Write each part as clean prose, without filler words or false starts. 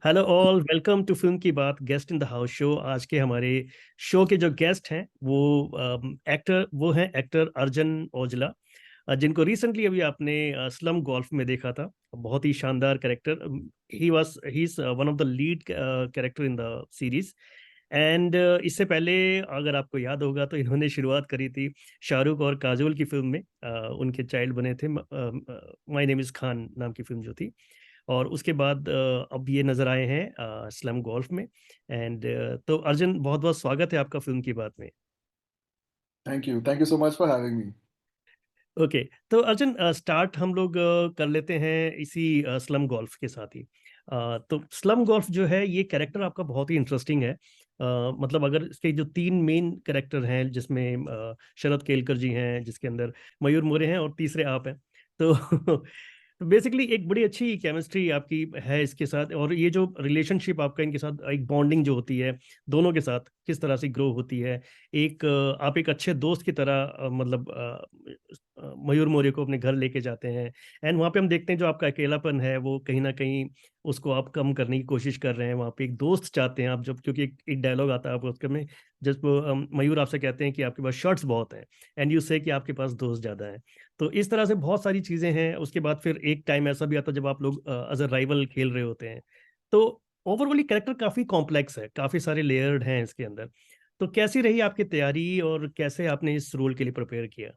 Hello all, welcome to Film Ki Baat guest in the house show. आज के हमारे शो के जो गेस्ट हैं वो हैं एक्टर अर्जुन औजला, जिनको रिसेंटली अभी आपने स्लम गोल्फ में देखा था। बहुत ही शानदार character. He is one of the lead character in the series. And इससे पहले अगर आपको याद होगा तो इन्होंने शुरुआत करी थी शाहरुख और काजोल की फिल्म में। उनके चाइल्ड बने थे, माय नेम इज खान नाम की फिल्म जो थी। और उसके बाद अब ये नजर आए हैं स्लम गोल्फ में। एंड तो अर्जुन, बहुत बहुत स्वागत है आपका फिल्म की बात में। Thank you so much for having me. Okay, तो अर्जुन, स्टार्ट हम लोग कर लेते हैं इसी स्लम गोल्फ के साथ ही। तो स्लम गोल्फ जो है, ये कैरेक्टर आपका बहुत ही इंटरेस्टिंग है। मतलब अगर इसके जो तीन मेन कैरेक्टर हैं, जिसमें शरद केलकर जी हैं, जिसके अंदर मयूर मोरे हैं, और तीसरे आप हैं। तो तो बेसिकली एक बड़ी अच्छी केमिस्ट्री आपकी है इसके साथ। और ये जो रिलेशनशिप आपका इनके साथ, एक बॉन्डिंग जो होती है दोनों के साथ, किस तरह से ग्रो होती है। आप एक अच्छे दोस्त की तरह मतलब मयूर मौर्य को अपने घर लेके जाते हैं। एंड वहाँ पे हम देखते हैं जो आपका अकेलापन है वो कहीं ना कहीं उसको आप कम करने की कोशिश कर रहे हैं। वहाँ पे एक दोस्त चाहते हैं आप, जब क्योंकि एक डायलॉग आता है आपको उसके में, जब मयूर आपसे कहते हैं कि आपके पास शर्ट्स बहुत हैं, एंड यू से कि आपके पास दोस्त ज़्यादा हैं। तो इस तरह से बहुत सारी चीज़ें हैं। उसके बाद फिर एक टाइम ऐसा भी आता है जब आप लोग एज अ राइवल खेल रहे होते हैं। तो ओवरऑली कैरेक्टर काफ़ी कॉम्प्लेक्स है, काफ़ी सारे लेयर्ड हैं इसके अंदर। तो कैसी रही आपकी तैयारी और कैसे आपने इस रोल के लिए प्रिपेयर किया?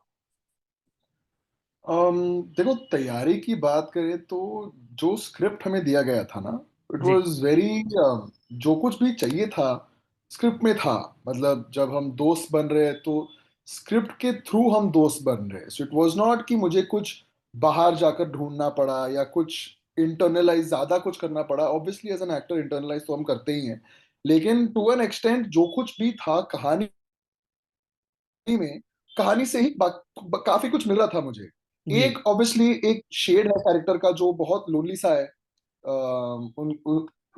देखो, तैयारी की बात करें तो जो स्क्रिप्ट हमें दिया गया था ना, इट जी। वाज वेरी जो कुछ भी चाहिए था स्क्रिप्ट में था। मतलब जब हम दोस्त बन रहे हैं तो स्क्रिप्ट के थ्रू हम दोस्त बन रहे हैं। सो इट वाज नॉट कि मुझे कुछ बाहर जाकर ढूंढना पड़ा या कुछ इंटरनलाइज ज्यादा कुछ करना पड़ा। Obviously as an actor internalize तो हम करते ही हैं, लेकिन टू एन एक्सटेंट जो कुछ भी था कहानी में, कहानी से ही काफी कुछ मिल रहा था मुझे। जी। एक ऑब्वियसली एक शेड है कैरेक्टर का जो बहुत लोनली सा है।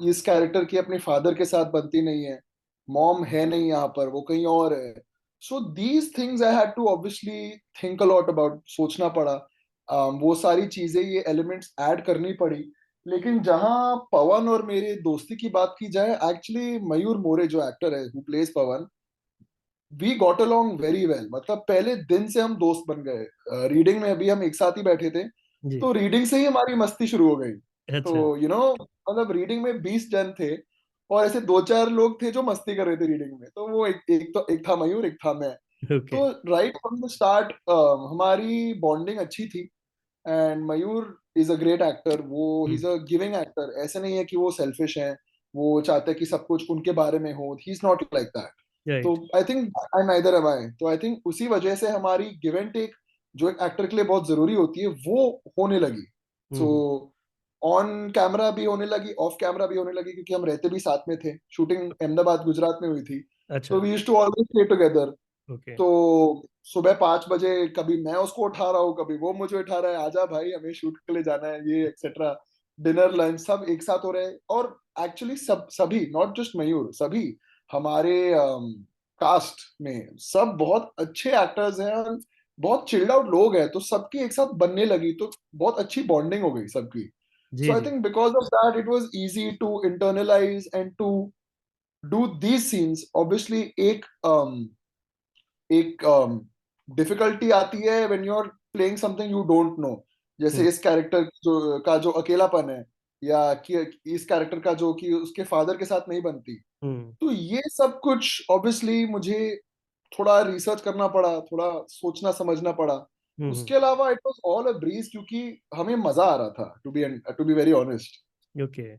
इस कैरेक्टर की अपने फादर के साथ बनती नहीं है, मॉम है नहीं यहाँ पर, वो कहीं और है। So these things I had to obviously think a lot about, सोचना पड़ा। वो सारी चीजें, ये एलिमेंट्स ऐड करनी पड़ी। लेकिन जहां पवन और मेरे दोस्ती की बात की जाए, एक्चुअली मयूर मोरे जो एक्टर है who plays Pawan, we got along very well. मतलब पहले दिन से हम दोस्त बन गए। रीडिंग में अभी हम एक साथ ही बैठे थे, जी। तो रीडिंग से ही हमारी मस्ती शुरू हो गई। तो अच्छा। मतलब रीडिंग में 20 जन थे, और ऐसे दो चार लोग थे जो मस्ती कर रहे थे रीडिंग में। तो वो एक था मयूर, एक था मैं। ओके। तो राइट फ्रॉम द स्टार्ट हमारी बॉन्डिंग अच्छी थी। And Mayur is a great actor. वो he is hmm. A giving actor. ऐसे नहीं है कि वो सेल्फिश है, वो चाहते हैं कि सब कुछ उनके बारे में हो। He is not like that. तो right. I think I neither am I. तो आई थिंक उसी वजह से हमारी गिव एंड टेक, जो एक एक्टर के लिए बहुत जरूरी होती है, वो होने लगी। सो हम्म। ऑन कैमरा भी होने लगी, ऑफ कैमरा भी होने लगी, क्योंकि हम रहते भी साथ में थे। शूटिंग अहमदाबाद गुजरात में हुई थी, अच्छा। तो we used to always stay together. Okay. तो सुबह 5 बजे कभी मैं उसको उठा रहा हूँ, कभी वो मुझे उठा रहा है, आजा भाई हमें शूट के लिए जाना है, ये एक्सेट्रा। डिनर लंच सब एक साथ हो रहे हैं। और एक्चुअली सभी, नॉट जस्ट मयूर, सभी हमारे कास्ट में सब बहुत अच्छे एक्टर्स हैं और बहुत चिल्ड आउट लोग हैं। तो सबकी एक साथ बनने लगी, तो बहुत अच्छी बॉन्डिंग हो गई सबकी। जी। सो आई जी। Think because of that it was easy to internalise and to do these scenes. Obviously एक डिफिकल्टी आती है when you are playing something you don't know. जैसे हम्म। इस कैरेक्टर जो अकेलापन है, या कि इस कैरेक्टर का जो कि उसके फादर के साथ नहीं बनती। हम्म। तो ये सब कुछ ऑब्वियसली मुझे थोड़ा रिसर्च करना पड़ा, थोड़ा सोचना समझना पड़ा। हम्म। उसके अलावा it was all a breeze, क्योंकि हमें मजा आ रहा था, to be very honest. Okay.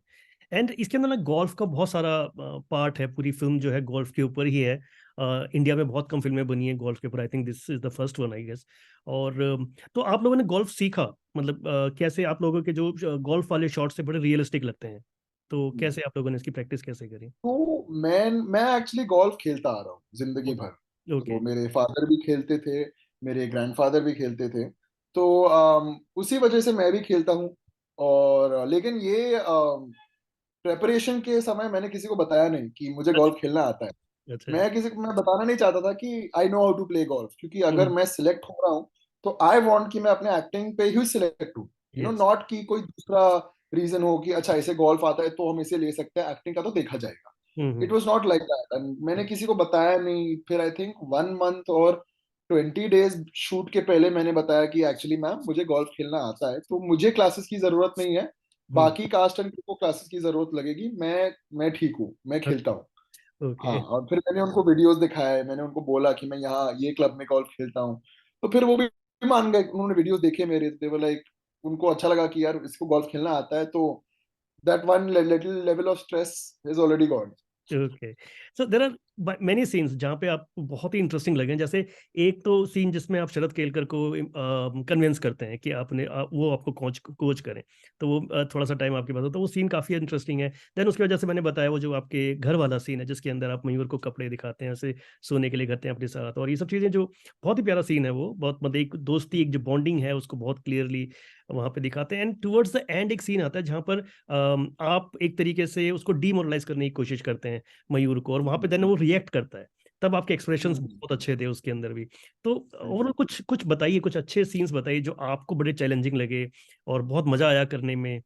And इसके अंदर ना गोल्फ का बहुत सारा पार्ट है। पूरी फिल्म जो है गोल्फ के ऊपर ही है। इंडिया में बहुत कम फिल्में बनी हैं गोल्फ के ऊपर। I think this is the first one, I guess. और तो आप लोगों ने गोल्फ सीखा, मतलब कैसे आप लोगों के जो गोल्फ वाले शॉट्स से बड़े रियलिस्टिक लगते हैं। तो कैसे आप लोगों ने इसकी प्रैक्टिस कैसे करी? तो मैं एक्चुअली गोल्फ खेलता आ रहा हूँ जिंदगी भर। ओके। तो मेरे फादर भी खेलते थे, मेरे ग्रैंडफादर भी खेलते थे। तो उसी वजह से मैं भी खेलता हूँ। और लेकिन ये प्रेपरेशन के समय मैंने किसी को बताया नहीं कि मुझे अच्छा। गोल्फ खेलना आता है। अच्छा। मैं बताना नहीं चाहता था कि I know how to play golf, क्योंकि अगर हम्म। मैं सिलेक्ट हो रहा हूँ तो आई वांट कि मैं अपने एक्टिंग पे ही सिलेक्ट हूँ। यस। नॉट कि कोई दूसरा रीजन हो कि अच्छा इसे गोल्फ आता है तो हम इसे ले सकते हैं, एक्टिंग का तो देखा जाएगा। It hmm. Was not like that, and मैंने किसी को बताया नहीं। फिर आई थिंक 1 मंथ और 20 डेज शूट के पहले मैंने बताया कि एक्चुअली मैम मुझे गोल्फ खेलना आता है, तो मुझे क्लासेस की जरूरत नहीं है, हम्म। बाकी कास्ट एंड को क्लासेस की जरूरत लगेगी, मैं ठीक हूँ, मैं खेलता हूँ। हाँ, ओके। और फिर मैंने उनको वीडियोस दिखाए, मैंने उनको बोला कि मैं यहाँ ये क्लब में गोल्फ खेलता हूँ। तो फिर वो भी मान गए, उन्होंने वीडियोस देखे मेरे, दे वर लाइक उनको अच्छा लगा कि यार इसको गोल्फ खेलना आता है, तो that one little level of stress is already gone. Okay. So there are many scenes जहाँ पे आपको बहुत ही इंटरेस्टिंग लगे, जैसे एक तो सीन जिसमें आप शरद केलकर को कन्विंस करते हैं कि वो आपको कोच कोच करें, तो वो थोड़ा सा टाइम आपके पास हो, तो वो सीन काफी इंटरेस्टिंग है। देन उसके बाद जैसे मैंने बताया वो जो आपके घर वाला सीन है जिसके अंदर आप मयूर को कपड़े दिखाते हैं, उसे सोने के लिए करते हैं अपने साथ, और ये सब चीजें जो बहुत ही प्यारा सीन है, वो बहुत मतलब एक दोस्ती, एक जो बॉन्डिंग है उसको बहुत क्लियरली वहां पे दिखाते हैं। एंड टुवर्ड्स द एंड एक सीन आता है जहाँ पर आप एक तरीके से उसको डीमोरलाइज करने की कोशिश करते हैं मयूर को, और वहां पे देन वो रिएक्ट करता है, तब आपके एक्सप्रेशंस बहुत अच्छे थे उसके अंदर भी। तो ओवरऑल कुछ कुछ बताइए, कुछ अच्छे सीन्स बताइए जो आपको बड़े चैलेंजिंग लगे और बहुत मजा आया करने में,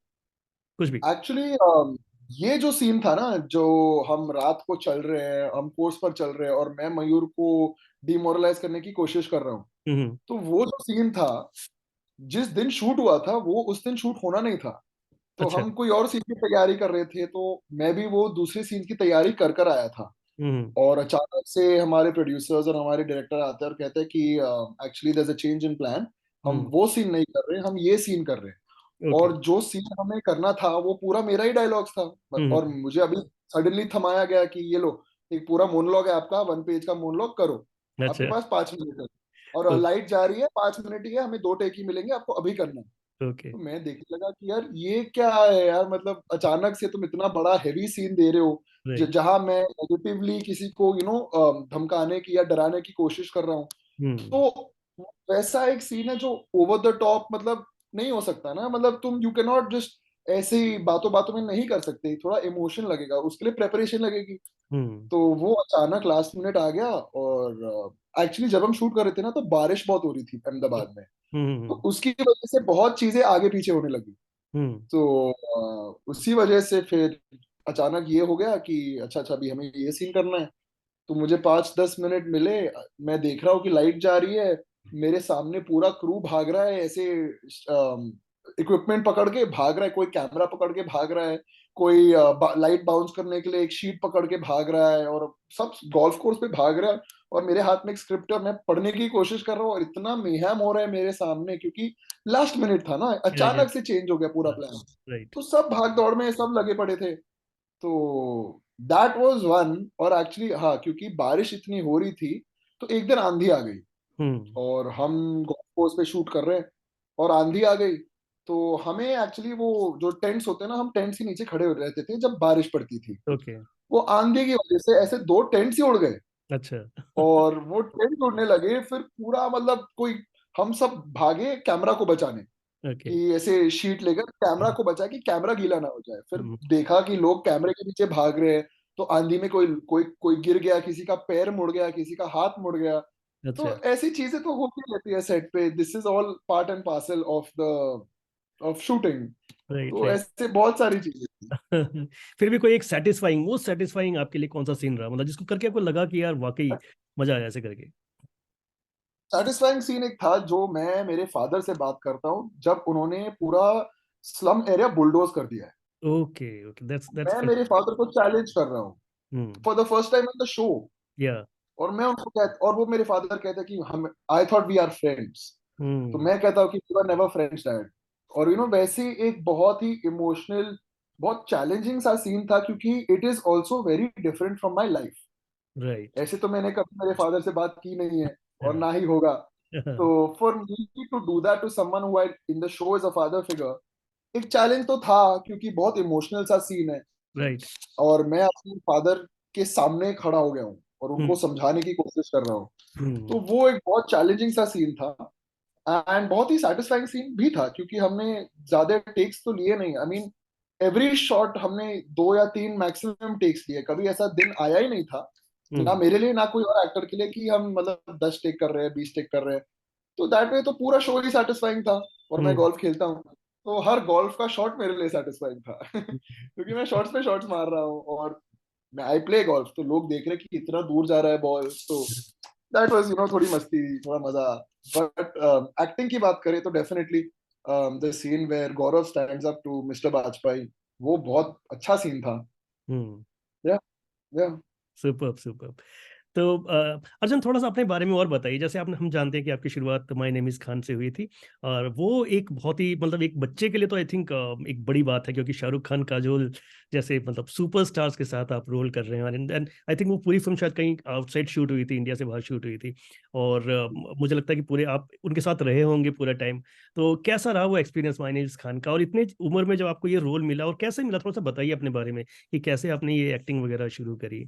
कुछ भी। एक्चुअली ये जो सीन था ना, जो हम रात को चल रहे हैं, हम कोर्स पर चल रहे हैं और मैं मयूर को डिमोरलाइज करने की कोशिश कर रहा हूँ, हम्म। तो वो जो सीन था, जिस दिन शूट हुआ था वो उस दिन शूट होना नहीं था। तो अच्छा। हम कोई और सीन की तैयारी कर रहे थे, तो मैं भी वो दूसरे सीन की तैयारी कर कर आया था। हम्म। और अचानक से हमारे प्रोड्यूसर्स और हमारे डायरेक्टर आते हैं और कहते हैं कि actually there is a change in plan, हम हम्म। वो सीन नहीं कर रहे, हम ये सीन कर रहे हैं। ओके। और जो सीन हमें करना था वो पूरा मेरा ही डायलॉग्स था, और हम्म। मुझे अभी सडनली थमाया गया कि ये लो, एक पूरा मोनोलॉग है आपका, 1 पेज का मोनोलॉग करो, आपके अच्छा। पास 5 मिनट है, और लाइट जा रही है, 5 मिनट ही है, हमें 2 टेक ही मिलेंगे, आपको अभी करना है। ओके। तो मैं देखने लगा कि यार ये क्या है यार, मतलब अचानक से तुम इतना बड़ा हैवी सीन दे रहे हो, राइट। जहां मैं नेगेटिवली किसी को धमकाने की या डराने की कोशिश कर रहा हूँ। हम्म। तो वैसा एक सीन है जो ओवर द टॉप मतलब नहीं हो सकता ना, मतलब तुम यू कैन नॉट जस्ट ऐसे ही बातों बातों में नहीं कर सकते, थोड़ा इमोशन लगेगा, उसके लिए प्रेपरेशन लगेगी। हम्म। तो वो अचानक लास्ट मिनट आ गया, और एक्चुअली जब हम शूट कर रहे थे ना, तो बारिश बहुत हो रही थी अहमदाबाद में, तो हम्म। उसकी वजह से बहुत चीजें आगे पीछे होने लगी। हम्म। तो उसी वजह से फिर अचानक ये हो गया कि अच्छा अच्छा अभी हमें ये सीन करना है। तो मुझे 5-10 मिनट मिले, मैं देख रहा हूँ कि लाइट जा रही है, मेरे सामने पूरा क्रू भाग रहा है ऐसे, इक्विपमेंट पकड़ के भाग रहा है, कोई कैमरा पकड़ के भाग रहा है, कोई लाइट बाउंस करने के लिए एक शीट पकड़ के भाग रहा है, और सब गोल्फ कोर्स पे भाग रहा है, और मेरे हाथ में एक स्क्रिप्ट है, मैं पढ़ने की कोशिश कर रहा हूँ, और इतना मेहम हो रहा है मेरे सामने, क्योंकि लास्ट मिनट था ना, या अचानक से चेंज हो गया पूरा प्लान। राइट। तो सब भाग दौड़ में सब लगे पड़े थे। तो दैट वाज वन। और एक्चुअली हाँ, क्योंकि बारिश इतनी हो रही थी, तो एक दिन आंधी आ गई, हम्म। और हम गोल्फ कोर्स पे शूट कर रहे हैं, और आंधी आ गई। तो हमें एक्चुअली वो जो टेंट्स होते हैं ना, हम टेंट्स के नीचे खड़े हो रहते थे जब बारिश पड़ती थी। ओके। वो आंधी की वजह से ऐसे 2 टेंट्स ही उड़ गए, अच्छा। और वो टेंट उड़ने लगे, फिर पूरा मतलब कोई, हम सब भागे कैमरा को बचाने, ओके। कि ऐसे शीट लेकर कैमरा को बचा कि कैमरा गीला ना हो जाए। फिर हम्म। देखा कि लोग कैमरे के पीछे भाग रहे हैं, तो आंधी में कोई कोई कोई गिर गया, किसी का पैर मुड़ गया, किसी का हाथ मुड़ गया। अच्छा। तो ऐसी चीजें तो होती रहती है सेट पे, this is all part and parcel of the of shooting. Right तो राइट। ऐसे बहुत सारी चीजें थी। फिर भी कोई एक सेटिस्फाइंग, वो सेटिस्फाइंग आपके लिए कौन सा सीन रहा, मतलब जिसको करके आपको लगा कि यार वाकई मजा आया ऐसे करके। सेटिस्फाइंग सीन एक था, जो मैं मेरे फादर से बात करता हूँ, जब उन्होंने पूरा स्लम एरिया बुलडोज कर दिया है। ओके ओके, दैट्स मैं मेरे फादर को चैलेंज कर रहा हूँ hmm. For the first time in the show, yeah. और मैं उनको कहता, और वो मेरे फादर कहते हैं कि हम, I thought we are friends. तो हम्म। मैं कहता हूँ कि we were never friends dad. और वैसे ही एक बहुत ही इमोशनल, बहुत चैलेंजिंग सा सीन था, क्योंकि it is also very different from my life. Right. ऐसे तो मैंने कभी मेरे फादर से बात की नहीं है, और ना ही होगा। तो for me to do that to someone who in the show is a father figure, एक चैलेंज तो था, क्योंकि बहुत इमोशनल सा सीन है, राइट। और मैं अपने फादर के सामने खड़ा हो गया हूँ और उनको समझाने की कोशिश कर रहा हूँ। तो वो एक बहुत चैलेंजिंग सा सीन था, एंड बहुत ही सेटिस्फाइंग सीन भी था, क्योंकि हमने ज्यादा टेक्स तो लिए नहीं, आई मीन एवरी शॉट हमने 2 या 3 मैक्सिमम टेक्स लिए, कभी ऐसा दिन आया ही नहीं था, ना मेरे लिए ना कोई और एक्टर के लिए, कि हम मतलब 10 टेक कर रहे हैं, 20 टेक कर रहे हैं। तो दैट वे तो पूरा शो ही सेटिस्फाइंग था, और मैं गोल्फ खेलता हूँ। तो हर गोल्फ का शॉट मेरे लिए सेटिस्फाइंग था क्योंकि मैं शॉट्स पे शॉट्स मार रहा हूँ, और मैं आई प्ले गोल्फ, तो लोग देख रहे कि इतना दूर जा रहा है बॉल, तो दैट वाज थोड़ी मस्ती, थोड़ा मजा। बट एक्टिंग की बात करें तो definitely the scene where Gaurav stands up to mister Vajpayee, वो बहुत अच्छा सीन था। हम्म। या या सुपर सुपर। तो अर्जुन, थोड़ा सा अपने बारे में और बताइए। जैसे आपने, हम जानते हैं कि आपकी शुरुआत माय नेम इज खान से हुई थी, और वो एक बहुत ही, मतलब एक बच्चे के लिए तो आई थिंक एक बड़ी बात है, क्योंकि शाहरुख खान, काजोल जैसे मतलब सुपरस्टार्स के साथ आप रोल कर रहे हैं। एंड आई थिंक वो पूरी फिल्म शायद कहीं आउटसाइड शूट हुई थी, इंडिया से बाहर शूट हुई थी। और मुझे लगता है कि पूरे आप उनके साथ रहे होंगे पूरा टाइम। तो कैसा रहा वो experience my name is Khan का, और इतने उम्र में जब आपको ये रोल मिला, और कैसे मिला, थोड़ा सा बताइए अपने बारे में कि कैसे आपने ये एक्टिंग वगैरह शुरू करी।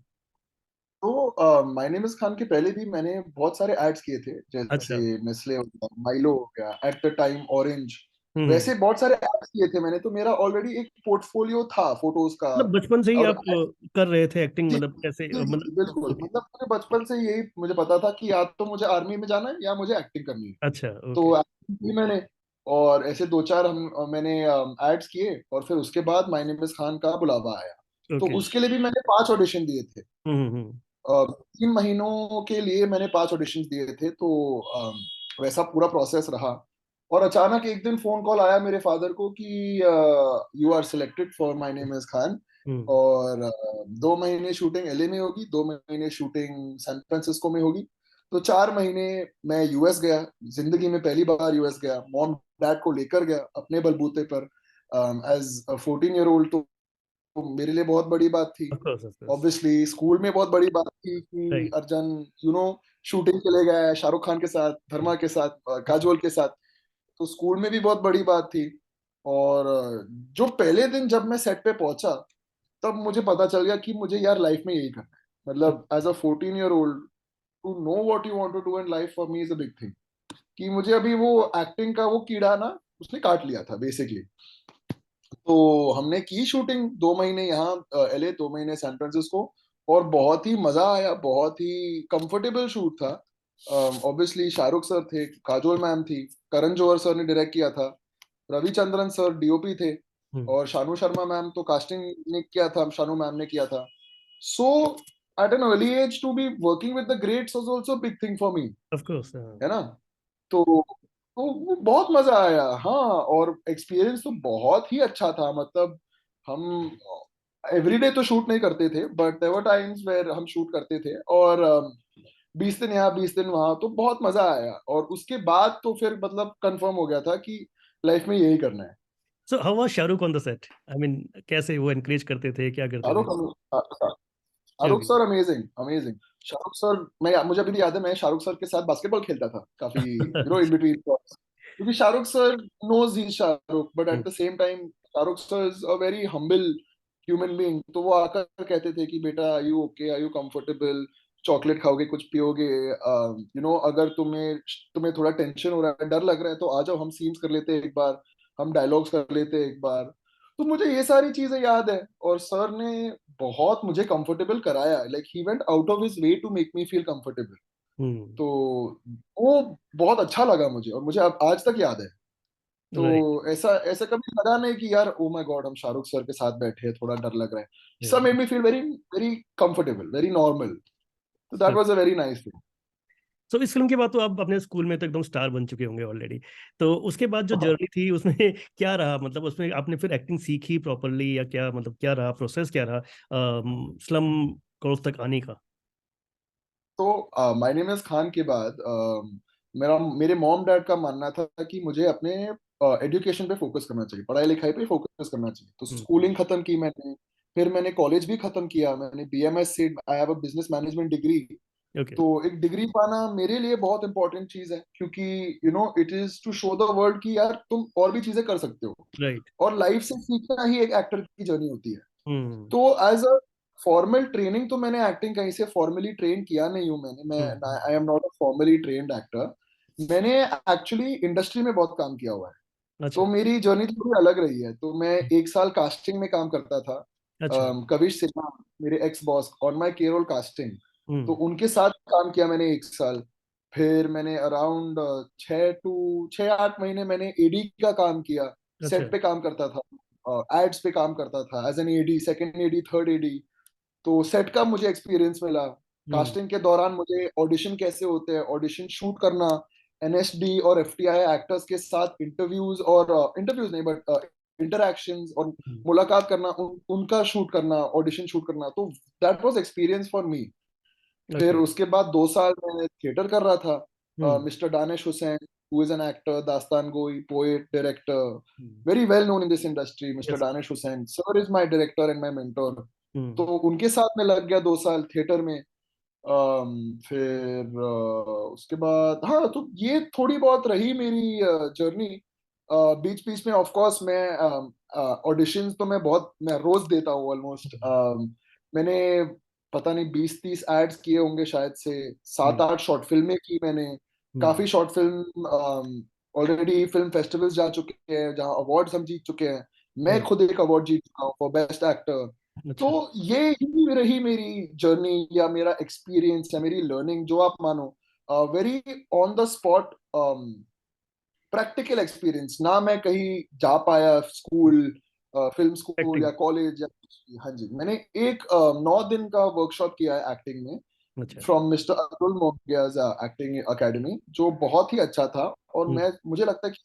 तो माय नेम इज खान के पहले भी मैंने बहुत सारे एड्स किए थे, जैसे अच्छा। नेस्ले हो गया, माइलो हो गया, एट द टाइम ऑरेंज, हम्म। वैसे बहुत सारे एड्स किए थे मैंने, तो मेरा ऑलरेडी एक पोर्टफोलियो था फोटोज का। मतलब बचपन से ही और आप कर रहे थे एक्टिंग, जी मतलब कैसे जी जी, मतलब बिल्कुल, ओके। मतलब मुझे बचपन से यही मुझे पता था कि या तो मुझे आर्मी में जाना है या मुझे एक्टिंग करनी है। अच्छा। तो ओके। एक्टिंग की मैंने, और ऐसे दो चार मैंने एड्स किए, और फिर उसके बाद माय नेम इज खान का बुलावा आया। तो ओके। उसके लिए भी मैंने 5 ऑडिशन दिए थे। हम्म। 3 महीनों के लिए मैंने 5 ऑडिशन दिए थे, तो वैसा पूरा प्रोसेस रहा। और अचानक एक दिन फोन कॉल आया मेरे फादर को कि you are selected for my name is Khan, hmm. और 2 महीने शूटिंग एलए में होगी, 2 महीने शूटिंग सैन फ्रांसिस्को में होगी। तो 4 महीने मैं यूएस गया, जिंदगी में पहली बार यूएस गया, मॉम डैड को लेकर गया अपने बलबूते पर, एज 14 ईयर ओल्ड। तो मेरे लिए बहुत बड़ी बात थी। Of course, of course. Obviously school में बहुत बड़ी बात थी कि राइट। अर्जन शूटिंग चले गया है शाहरुख खान के साथ, धर्मा के साथ, काजोल के साथ। तो स्कूल में भी बहुत बड़ी बात थी। और जो पहले दिन जब मैं सेट पे पहुंचा, तब मुझे पता चल गया कि मुझे यार लाइफ में यही करना है। मतलब as a 14 year old, to know what you want to do in life for me is a big thing. कि मुझे अभी वो एक्टिंग का वो कीड़ा ना, उसने काट लिया था बेसिकली। तो हमने की शूटिंग 2 महीने यहाँ एलए, 2 महीने सैन फ्रांसिस्को, और बहुत ही मजा आया, बहुत ही कंफर्टेबल शूट था। ऑब्वियसली शाहरुख सर थे, काजोल मैम थी, करण जौहर सर ने डायरेक्ट किया था, रविचंद्रन सर डीओपी थे, हम्म। और शानू शर्मा मैम तो कास्टिंग ने किया था, शानू मैम ने किया था। So at an early age to be working with the greats was also big thing for me, of course. है ना। तो वो बहुत मजा आया, हाँ। और एक्सपीरियंस तो बहुत ही अच्छा था। मतलब हम एवरीडे तो शूट नहीं करते थे, but there were times where हम शूट करते थे, और 20 दिन यहाँ 20 दिन वहां, तो बहुत मजा आया। और उसके बाद तो फिर मतलब कंफर्म हो गया था कि लाइफ में यही करना है। So how was Shahrukh on the set? I mean, कैसे वो एनकरेज करते थे, क्या करते थे? Shahrukh Shahrukh okay. Sir amazing amazing. Shahrukh sir, मैं मुझे अभी भी याद है, मैं शाहरुख सर के साथ बास्केटबॉल खेलता था काफी, इन बिटवीन, क्योंकि Shahrukh sir knows he Shahrukh, but at the same time Shahrukh sir is a very humble human being. तो वो आकर कहते थे कि बेटा, are you okay, are you comfortable, chocolate खाओगे, कुछ पियोगे, अगर तुम्हें तुम्हें थोड़ा टेंशन हो रहा है, डर लग रहा है, तो आ जाओ, हम सीन्स कर लेते हैं एक बार, हम डायलॉग्स कर लेते हैं एक बार। तो मुझे ये सारी चीजें याद है, और सर ने बहुत मुझे कंफर्टेबल कराया, like he went out of his way to make me feel comfortable. Hmm. तो वो बहुत अच्छा लगा मुझे, और मुझे अब आज तक याद है। तो राइट। ऐसा ऐसा कभी लगा नहीं कि यार ओ माय गॉड हम शाहरुख सर के साथ बैठे हैं, थोड़ा डर लग रहा है। सब made me feel very very comfortable, very normal. तो that was a very nice thing. So इस फिल्म के बाद तो आप अपने स्कूल में तो एकदम स्टार बन चुके होंगे ऑलरेडी। तो उसके बाद जो हाँ। जर्नी थी उसमें क्या रहा, मतलब उसमें आपने फिर एक्टिंग सीखी प्रॉपरली, या क्या, मतलब क्या रहा प्रोसेस, क्या रहा स्लम गोल्फ तक आने का? तो माय नेम इज खान के बाद मेरे मॉम डैड का मानना था कि मुझे अपने एजुकेशन पे फोकस करना चाहिए, पढ़ाई लिखाई पे फोकस करना चाहिए। तो हम्म। स्कूलिंग खत्म की मैंने, फिर मैंने कॉलेज भी खत्म किया, मैंने बीएमएस से, I have a business management degree. Okay. तो एक डिग्री पाना मेरे लिए बहुत इंपॉर्टेंट चीज है, क्योंकि it is to show the world कि यार तुम और भी चीजें कर सकते हो। राइट। और लाइफ से सीखना ही एक एक्टर की जर्नी होती है। हम्म। तो एज अ फॉर्मल ट्रेनिंग तो मैंने एक्टिंग कहीं से फॉर्मली ट्रेन किया नहीं हूँ मैंने, मैं hmm. I am not a formally trained actor. मैंने एक्चुअली इंडस्ट्री में बहुत काम किया हुआ है। तो अच्छा। मेरी जर्नी थोड़ी अलग रही है। तो मैं 1 साल कास्टिंग में काम करता था। अच्छा। कविश सिन्हा, मेरे ex boss, on my Carol casting, तो हम्म। उनके साथ काम किया मैंने 1 साल। फिर मैंने अराउंड 6 8 महीने मैंने एडी का काम किया। अच्छा। सेट पे काम करता था, एड्स पे काम करता था as an AD, second AD, third AD. तो सेट का मुझे एक्सपीरियंस मिला। हम्म। कास्टिंग के दौरान मुझे ऑडिशन कैसे होते हैं, ऑडिशन शूट करना, एनएसडी और एफटीआई एक्टर्स के साथ इंटरव्यूज, और इंटरव्यूज नहीं बट इंटरैक्शंस और हम्म। मुलाकात करना, उनका शूट करना, ऑडिशन शूट करना, तो that was experience for me. फिर ओके। उसके बाद 2 साल मैं थिएटर कर रहा था। Hmm. Mister Danish Hussain, who is an actor, Dastangoi, poet, director, hmm. Very well known in this industry. Mister yes. Danish Hussain sir is my director and my mentor. तो हम्म। उनके साथ मैं लग गया 2 साल थिएटर में। फिर उसके बाद हाँ, तो ये थोड़ी बहुत रही मेरी जर्नी। बीच बीच में ऑफ कोर्स मैं ऑडिशंस तो मैं रोज देता हूँ ऑलमोस्ट। मैंने पता नहीं 20-30 एड्स किए होंगे शायद से, सात हम्म। आठ शॉर्ट फिल्में की मैंने। हम्म। काफी short film already film festivals जा चुके हैं जहाँ अवार्ड्स हम जीत चुके हैं। मैं हम्म। खुद एक अवार्ड जीत चुका हूँ फॉर बेस्ट एक्टर। तो अच्छा। ये ही रही मेरी जर्नी या मेरा एक्सपीरियंस या मेरी लर्निंग, जो आप मानो। Very on the spot practical experience ना, मैं कहीं जा पाया स्कूल, फिल्म स्कूल एक्टिंग। या कॉलेज या हाँ जी, मैंने एक 9 दिन का वर्कशॉप किया है एक्टिंग में, अच्छा। From mister Atul Mongia's acting academy, जो बहुत ही अच्छा था। और हम्म। मुझे लगता है कि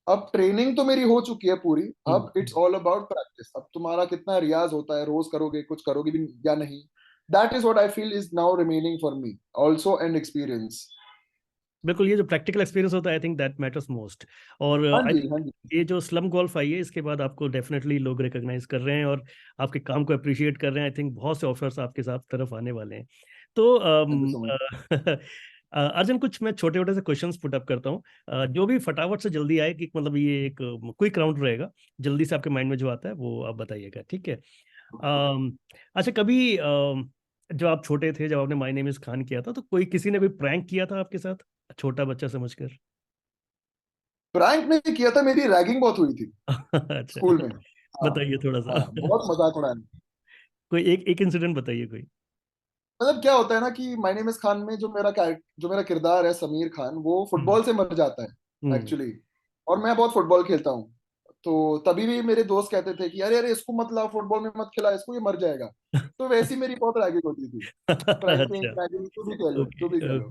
अब ट्रेनिंग तो मेरी हो चुकी है पूरी। अब hmm. It's all about practice. अब तुम्हारा कितना रियाज होता है, रोज करोगे, कुछ करोगे भी या नहीं, that is what I feel is now remaining for me also an experience. बिल्कुल, ये जो प्रैक्टिकल एक्सपीरियंस होता है I think that matters most. और हाँ आई जी, थिंक हाँ जी। ये जो स्लम गोल्फ आई है इसके बाद आपको डेफिनेटली लोग रिकॉग्नाइज कर रहे हैं और आपके काम को अप्रिशिएट कर रहे हैं। आई थिंक बहुत से ऑफर्स आपके साथ तरफ आने वाले हैं। तो thank you so much. Arjun, कुछ मैं छोटे छोटे से क्वेश्चंस पुट अप करता हूँ, जो भी फटाफट से जल्दी आए, कि मतलब ये एक क्विक राउंड रहेगा, जल्दी से आपके माइंड में जो आता है वो आप बताइएगा, ठीक है? अच्छा, कभी जब आप छोटे थे, जब आपने माय नेम इज खान किया था, तो कोई किसी ने कोई प्रैंक किया था आपके साथ, छोटा बच्चा समझकर? प्रैंक नहीं किया था, मेरी रैगिंग बहुत हुई थी अच्छा, स्कूल में। हाँ। बताइए थोड़ा सा। हाँ, बहुत मजाक उड़ाया। कोई एक एक इंसिडेंट बताइए कोई। मतलब क्या होता है ना कि माय नेम इज खान में जो मेरा किरदार है समीर खान, वो हम्म। फुटबॉल से मर जाता है हम्म। एक्चुअली। और मैं बहुत फुटबॉल खेलता हूँ। तो तभी भी मेरे दोस्त कहते थे कि अरे अरे, इसको मत ला, फुटबॉल में मत खिला इसको, ये मर जाएगा। तो वैसी मेरी बहुत रैगिंग होती थी। प्रैंकिंग, अच्छा। रैगिंग, जो भी कह लो, जो ओके। भी कह लो।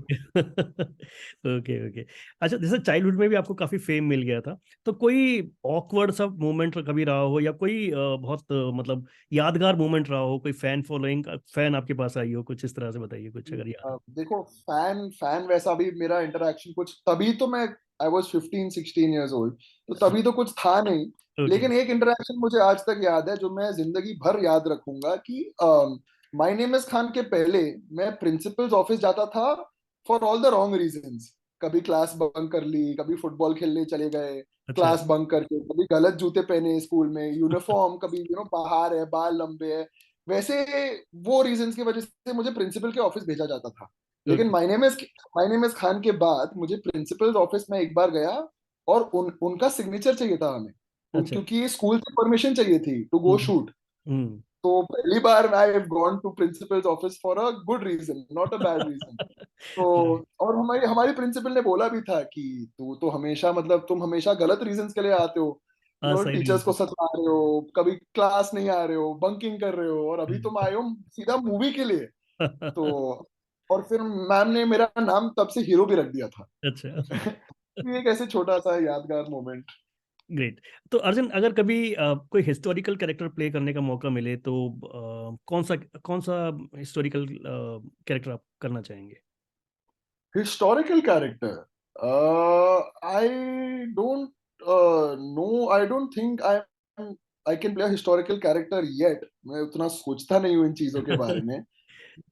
ओके। ओके। ओके। अच्छा, जैसे चाइल्डहुड में भी आपको काफी फेम मिल गया था, तो कोई ऑकवर्ड सा मोमेंट कभी रहा हो, या कोई बहुत मतलब यादगार मोमेंट रहा हो, कोई फैन फॉलोइंग, फैन आपके पास आई हो, कुछ इस तरह से बताइए कुछ अगर याद है। देखो, फैन फैन वैसा भी मेरा इंटरेक्शन कुछ, तभी तो मैं आई वॉज 15-16 ईयर्स ओल्ड, तो तभी तो कुछ था नहीं। ओके। लेकिन एक इंटरेक्शन मुझे आज तक याद है, जो मैं जिंदगी भर याद रखूंगा कि माय नेम इज खान के पहले मैं प्रिंसिपल्स ऑफिस जाता था for all the wrong reasons. कभी क्लास बंक कर ली, कभी फुटबॉल खेलने चले गए अच्छा। क्लास बंक करके, कभी गलत जूते पहने स्कूल में, यूनिफॉर्म, कभी बाहर है, बाल लंबे है, वैसे वो रीजंस की वजह से मुझे प्रिंसिपल के ऑफिस भेजा जाता था। लेकिन okay. My name is Khan के बाद मुझे प्रिंसिपल ऑफिस में एक बार गया, और उनका सिग्नेचर चाहिए था हमें, अच्छा। क्योंकि स्कूल से परमिशन चाहिए थी to go hmm. Shoot. Hmm. तो पहली बार I have gone to principal's office for a good reason, not a bad reason. तो राइट। और हमारी हमारी प्रिंसिपल ने बोला भी था कि तू तो हमेशा, मतलब तुम हमेशा गलत रीजंस के लिए आते हो, हाँ, सही टीचर्स को रीजन। सता रहे हो, कभी क्लास नहीं आ रहे हो, बंकिंग कर रहे हो, और अभी तुम आए हो सीधा मूवी के लिए। तो और फिर मैम ने मेरा नाम तब से हीरो भी रख दिया था। अच्छा। ये एक ऐसे छोटा सा यादगार मोमेंट। ग्रेट। तो अर्जुन, अगर कभी कोई हिस्टोरिकल कैरेक्टर प्ले करने का मौका मिले, तो कौन सा हिस्टोरिकल कैरेक्टर आप करना चाहेंगे? Historical character, I don't know, I don't think I can play historical character yet. मैं उतना सोचता नहीं हूँ इन चीजों के बारे में।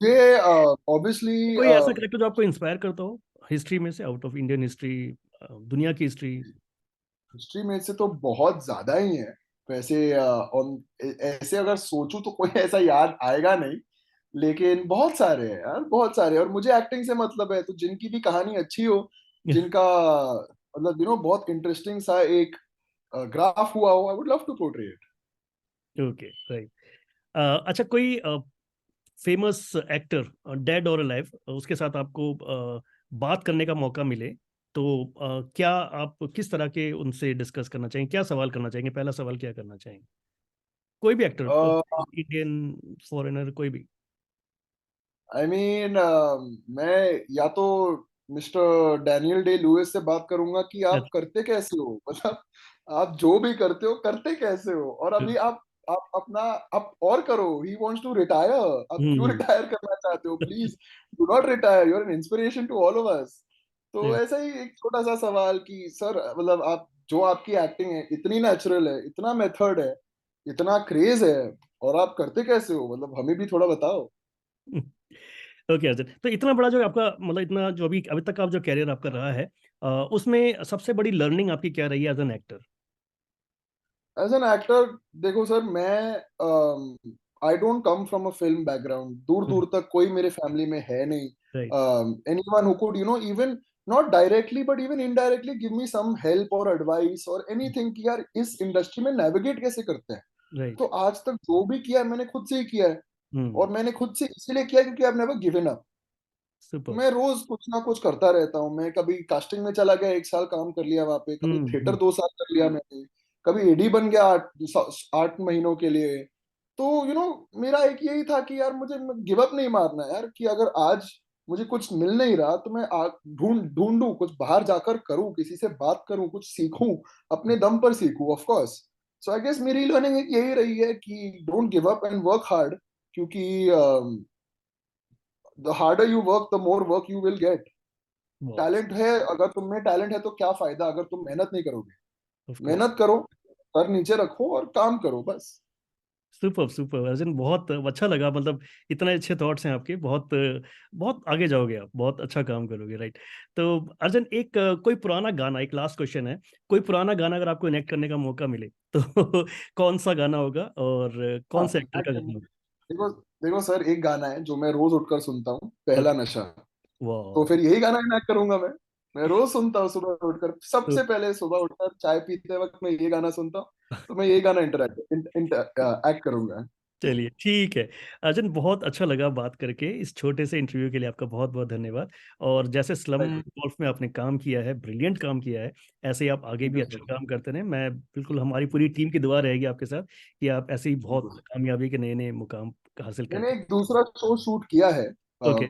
ये ऑब्वियसली कोई ऐसा कैरेक्टर जो आपको इंस्पायर करता हो, हिस्ट्री में से, आउट ऑफ इंडियन हिस्ट्री, दुनिया की हिस्ट्री? हिस्ट्री में से तो बहुत ज्यादा ही है वैसे। ऐसे अगर सोचूं तो कोई ऐसा याद आएगा नहीं, लेकिन बहुत सारे हैं यार, बहुत सारे। और मुझे एक्टिंग से मतलब है, तो जिनकी भी कहानी अच्छी हो, जिनका मतलब बहुत इंटरेस्टिंग सा एक ग्राफ हुआ हो, I would love to portray it. Okay, right. अच्छा, कोई फेमस एक्टर, डेड और अलाइव, उसके साथ आपको बात करने का मौका मिले, तो क्या आप किस तरह के उनसे डिस्कस करना चाहेंगे, क्या सवाल करना चाहेंगे, पहला सवाल क्या करना चाहेंगे? कोई भी एक्टर, इंडियन, फॉरेनर, कोई भी। आई मीन मैं या तो मिस्टर डैनियल डे लुइस से बात करूंगा कि आप अच्छा। करते कैसे हो, मतलब आप जो भी करते हो करते कैसे हो, और अभी आप अपना आप और करो। ही वांट्स टू रिटायर, आप क्यों हम्म। रिटायर करना चाहते हो? Please do not retire, you are an inspiration to all of us. तो ऐसा ही एक छोटा सा सवाल कि सर, मतलब आप जो आपकी एक्टिंग है इतनी नेचुरल है, इतना मेथड है, इतना क्रेज है, और आप करते कैसे हो, मतलब हमें भी थोड़ा बताओ। ओके अर्जुन, तो इतना बड़ा जो आपका मतलब इतना जो अभी अभी तक का जो कैरियर आपका रहा है, उसमें सबसे बड़ी लर्निंग आपकी क्या रही है as an actor? As an actor, देखो सर, मैं I don't come from a film background, दूर दूर तक कोई मेरे फैमिली में है नहीं। Right. Anyone who could even not directly but even indirectly give me some help और एडवाइस और एनीथिंग कि यार इस इंडस्ट्री में नेविगेट कैसे करते हैं। राइट। तो आज तक जो भी किया है मैंने खुद से ही किया है, हम्म। और मैंने खुद से इसीलिए किया क्योंकि I never given up. Super. मैं रोज कुछ ना कुछ करता रहता हूँ। मैं कभी कास्टिंग में चला गया, 1 साल काम कर लिया वहां पे, कभी थिएटर हम्म। 2 साल कर लिया मैंने, कभी एडी बन गया 8 महीनों के लिए। तो मेरा एक यही था कि यार मुझे गिव अप नहीं मारना यार, कि अगर आज मुझे कुछ मिल नहीं रहा तो मैं ढूंढूं, कुछ बाहर जाकर करूं, किसी से बात करूं, कुछ सीखूं, अपने दम पर सीखूं, of course. So I guess मेरी लर्निंग एक यही रही है कि don't give up and work hard, क्योंकि the harder you work the more work you will get. बहुत। टैलेंट है, अगर तुम में टैलेंट है तो क्या फायदा अगर तुम मेहनत नहीं करोगे। Of course. मेहनत करो, सर नीचे रखो और काम करो बस। सुपर सुपर अर्जुन, बहुत अच्छा लगा, मतलब इतने अच्छे थॉट्स हैं आपके, बहुत बहुत आगे जाओगे आप, बहुत अच्छा काम करोगे, राइट। तो अर्जुन, एक कोई पुराना गाना, एक लास्ट क्वेश्चन है, कोई पुराना गाना अगर आपको इनेक्ट करने का मौका मिले तो कौन सा गाना होगा और कौन हाँ, से एक्टर का गाना एक्चुअली होगा? देखो देखो सर, एक गाना है जो मैं रोज उठकर सुनता हूँ, पहला ओके। नशा। तो वाह। फिर यही गाना इनैक्ट करूंगा मैं रोज सुनता हूँ सुबह उठकर, सबसे पहले सुबह उठकर चाय पीते वक्त मैं ये गाना सुनता हूँ। तो मैं ये गाना एक्ट करूंगा। चलिए ठीक है। अर्जुन, बहुत अच्छा लगा बात करके, इस छोटे से इंटरव्यू के लिए आपका बहुत बहुत धन्यवाद। और जैसे स्लम थैंक गोल्फ में आपने काम किया है, ब्रिलियंट काम किया है, ऐसे ही आप आगे भी यू अच्छा सर। काम करते रहें। मैं बिल्कुल, हमारी पूरी टीम की दुआ रहेगी आपके साथ कि आप ऐसे ही बहुत बिल्कुल। कामयाबी के नए नए मुकाम हासिल मैंने करते एक दूसरा शो शूट किया है, रहें। ओके।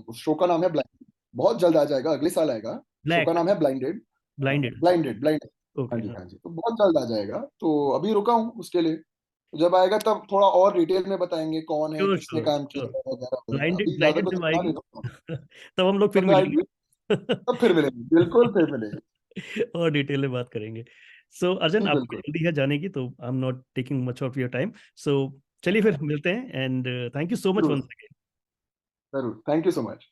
उस शो का नाम है ब्लाइंड, बहुत जल्द आ जाएगा, अगले साल आएगा। शो का ब्लैक। नाम है ब्लाइंडेड। ब्लाइंडेड। ब्लाइंडेड। हाँ ओके, जी, हाँ। हाँ जी, तो बहुत जल्द आ जाएगा। तो अभी रुका हूँ उसके लिए, तो जब आएगा तब थोड़ा और डिटेल में बताएंगे कौन है, श्योर किसने श्योर काम श्योर। किया है, वगैरह वगैरह। ब्लाइंडेड अभी ज्यादा ब्लाइंडेड कुछ जब बता आएगी नहीं सकता। तब हम लोग फिर जब आएगी मिलेंगे तब फिर मिलेंगे, बिल्कुल फिर मिलेंगे। और डिटेल में बात करेंगे। सो अर्जन, जी आपको बिल्कुल। जल्दी है जाने की, तो I am not taking much of your time. So चलिए फिर मिलते हैं, and thank you so much जरूर, वंस अगेन। जरूर, थैंक यू सो मच।